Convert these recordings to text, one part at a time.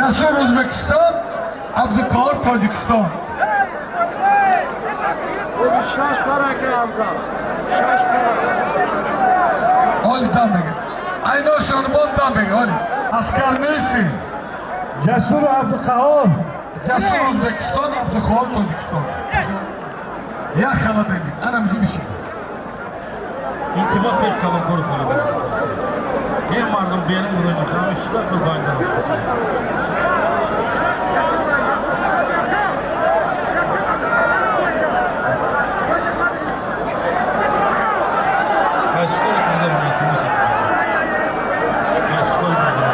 Jasur O'zbekiston, Abduqahhor Tojikiston. Shash paraka Abduqahhor. Shash paraka. Oli damega. Ayno Shonibon damega, oli. Askar Messi. Jasur Abduqahhor. Jasur O'zbekiston, Abduqahhor Tojikiston. Ya xaladaydi. Anam gibişi. İntibah beş kalan koru falan. Hem vardım benim buraya kalan işler kurbandan. Aşkı bize bırakılmış. Aşkı bize.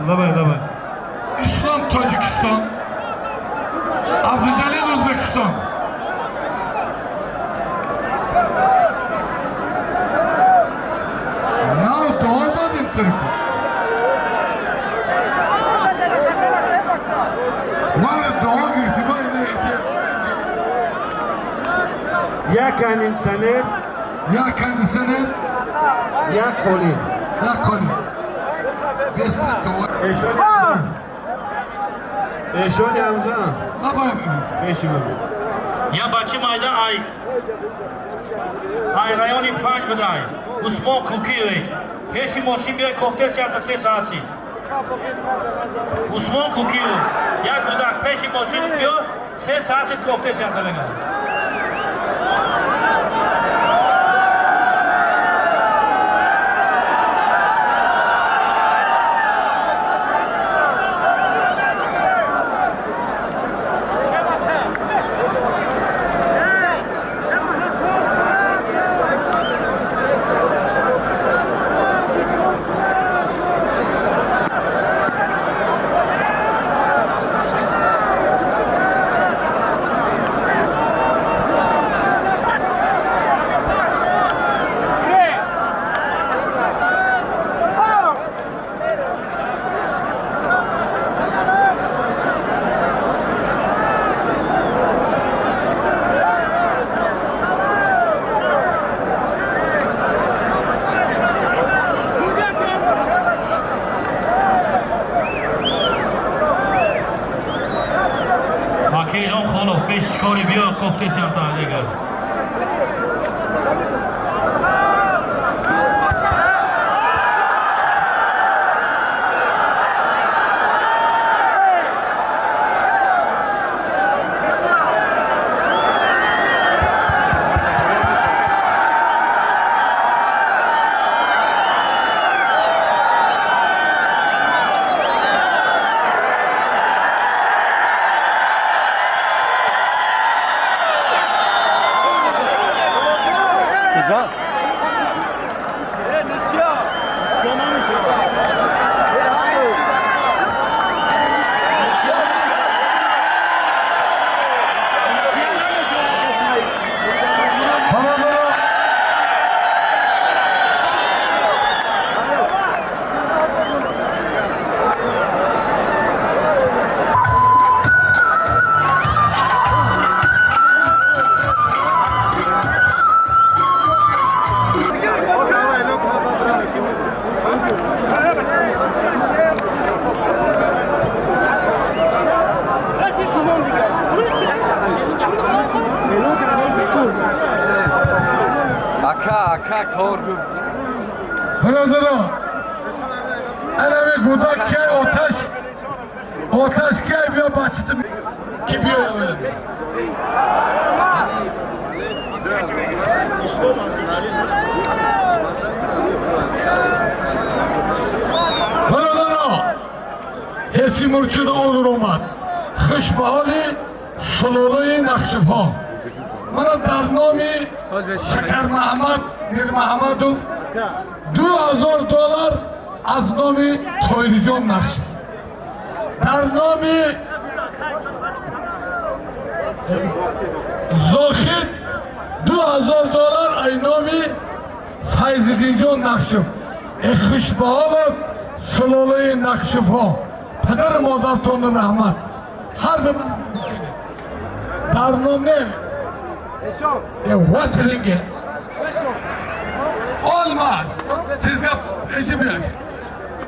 Давай. İslam Tojikiston. Abdujalil O'zbekiston. Now doğada dintirku. Var doğa irtibayla Ya kendisini ya kendisini ya koli. ya koli. Besti doğa. Eşon yamzana. Ne yapayım? Beşi mi? Ya bachim ayda ay. Ay rayoni 5 بدای. Usmon Kukiyevich. Peşi moşin biyo kokteyl çarptı 3 saat. Usmon Kukiyev. Ya kudak peşi moşin biyo 3 saat kokteyl çarptı lenga. Makeyron Xonov 5 skori biyo kokteyl çarptı lenga. Aka korku. Brother, ana bir kudak ke otaş ke biyo başladı ki biyo öyle. Brother, hesi murçuda olur olmaz. Kış bahali sululuğu nakşıfa. Bana darnomi Şeker Mahmud Mir Mahmudov $2000 از نام تویریجان نقش در نام زاخید $2000 ای نامی فیض‌الدین جان نقشف خوشبحال سلاله نقشف ها پدر مادرتان رحمت هر دم در نام واترینگ olmaz sizga ichi bilash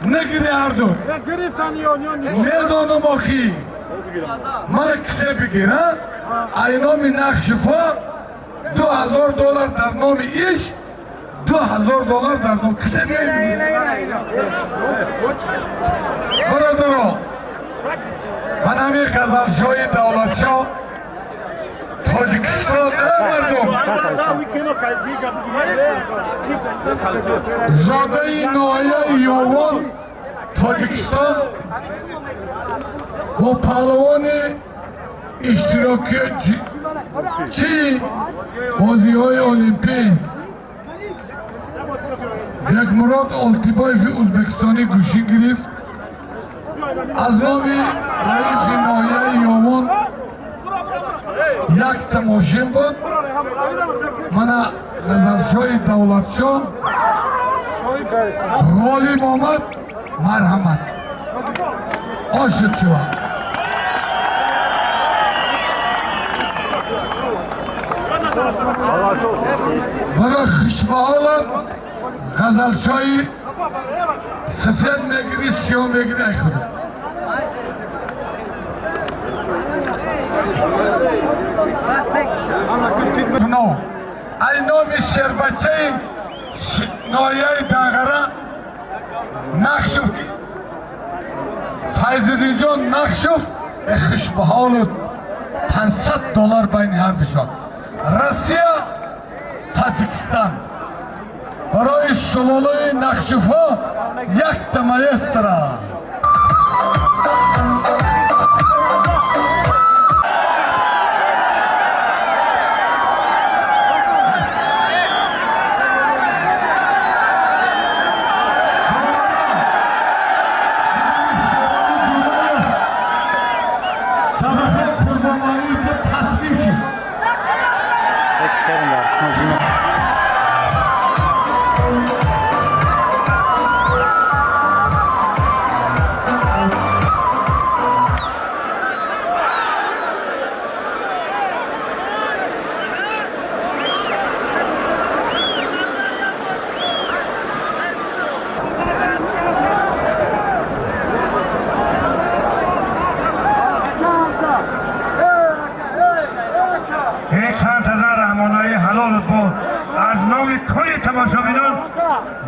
nagiri ardon nedonum oxi mana kise bigir ha aynomi naqshifo $2000 dar nomi ish $2000 dar nom kise bigir birodaro mana mi Qazalshoyi Davlatshoh Tojikiston mardum Zodai Noya Yovan Tojikiston bu palvoni ishtirokchi Boziyoyi Olimpik Bekmurod Oltiboyev O'zbekistoniy gushin girift az nomi raisi Noya Yovan یک تماشین بود من Qazalshoyi Davlatshoh غالب آمد مرحمت آشد شود برای خوشبحالت Qazalshoyi سفید میگیری سیاه میگیری ای خدا No, I know Mr. Bachay, Noya Dagara, Nakshuf, Faizuddin Jon Nakshuf, خوشبحالت $500 بین هر دوشان. روسیه، تاجیکستان. برای سلاله نقشف‌ها یک تمایز دارد.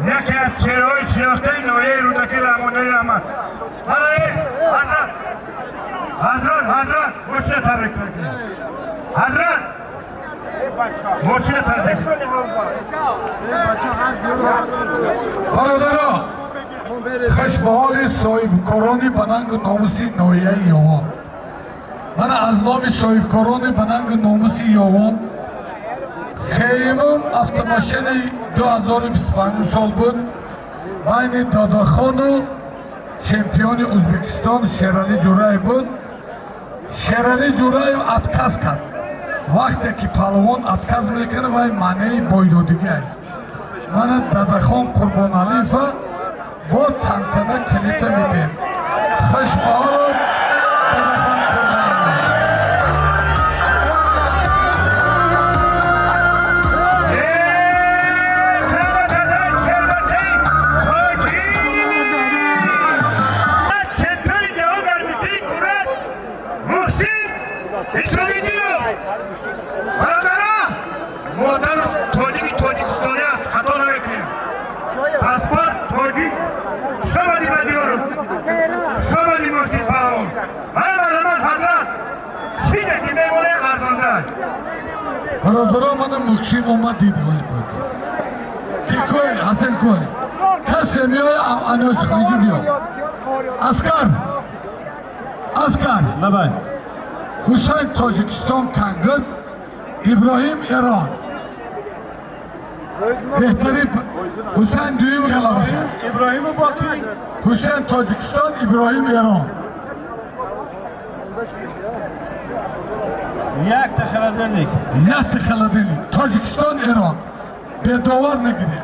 یکی از چهره‌های شناخته نوعی رودکی رحمانی رحمت حضرت مرشد تبریک بگید حضرت مرشد تبریک برادران خوشبحال صاحبکاران بننگ ناموسی ناحیه یوان من از نام صاحبکاران بننگ ناموسی یوان سیمم автомашин 2025 سال بود بین داداخان و چمپیون ازبکستان شیرالی جورای بود شیرالی جورای اتکاز کرد وقتی که پهلوان اتکاز میکنه وای معنی بایدادگی هست من داداخان قربان علیفه با تنتنه کلیته میدیم خوشبحالم داداخان قربان علیفه Tojikistoni xato namikliyim. Pasport Tojik. Şöyle diyorum. Şöyle diyorsun falan. Bana hazret. Şimdi kime oraya kazandı. برادران من مکشیم اومد دیدم کی کوی حسن کوی کسی میای آنوش خیلی بیاد اسکر نبای حسین تاجیکستان کنگل ابراهیم ایران بهترین حسین دویم غلبه شد. İbrahim Bakı. حسین تاجیکستان، ابراهیم ایران. Yak da Karadenlik. یک خلدنی تاجیکستان ایران به داور نگیره.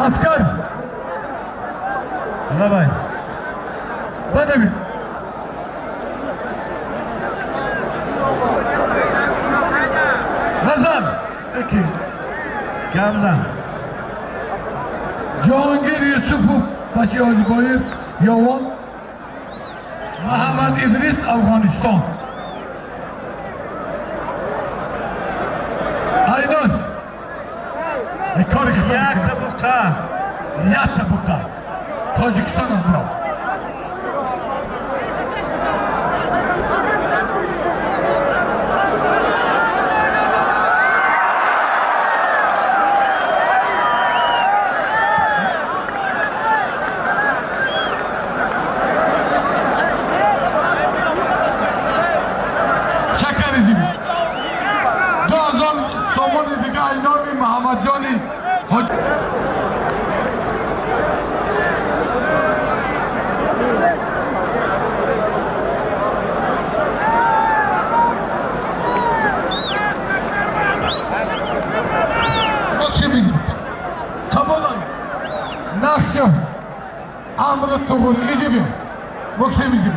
Asker, Labay. bana bir. Hazan, peki. Gamzan. Cihangir Yusupov, başı Hacıbayır, Yavan. Muhammed İdris, Afganistan. Aynos. Yak da Buka. Yatta buka. Tacikistan abla. Şakarizmi. Dağızan somon idiga aynami Muhammed Cani. Maksimizm. Kabolay. Nakşım. Amrı tuğur izimi. Maksimizm.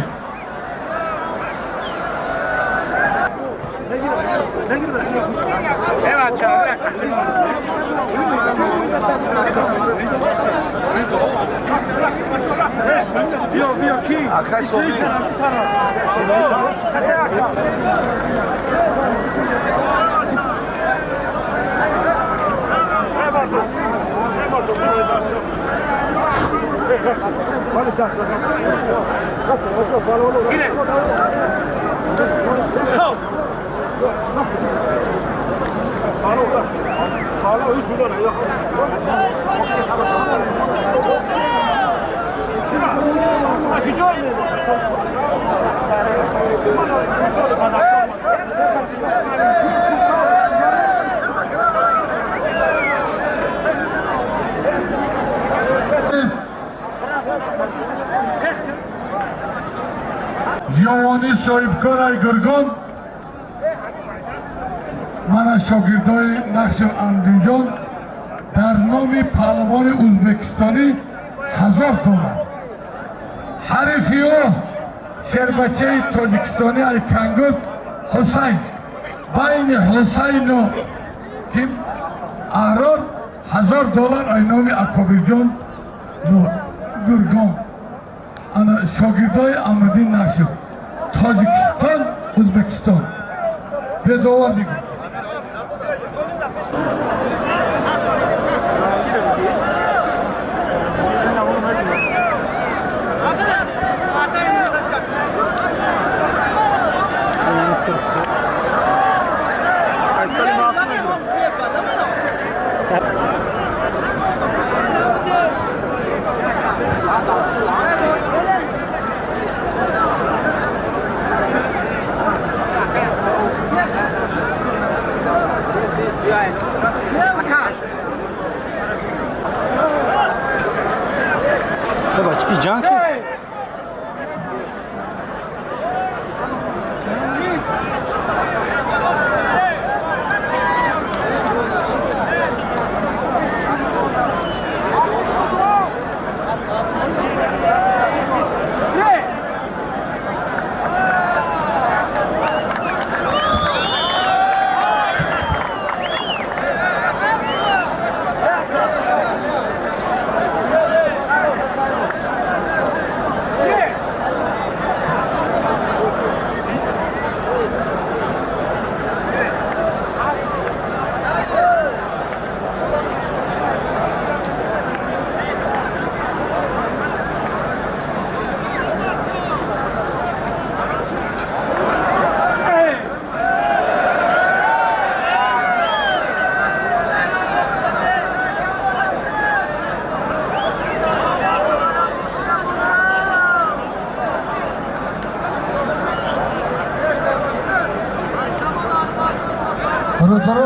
یوانی صاحبکار ای گرگان من شاگردای نقش اندینجان در نام پهلوان ازبکستانی $1000 حریفی ها شربچه تاجیکستانی ای کنگر حسین بین حسین و کم احرار $1000 ای نام اکابر جان گرگان انا شاگردای امردین نقش تاجیکستان ازبکستان به داور دیگه Zobacz, i dzianki. Рудро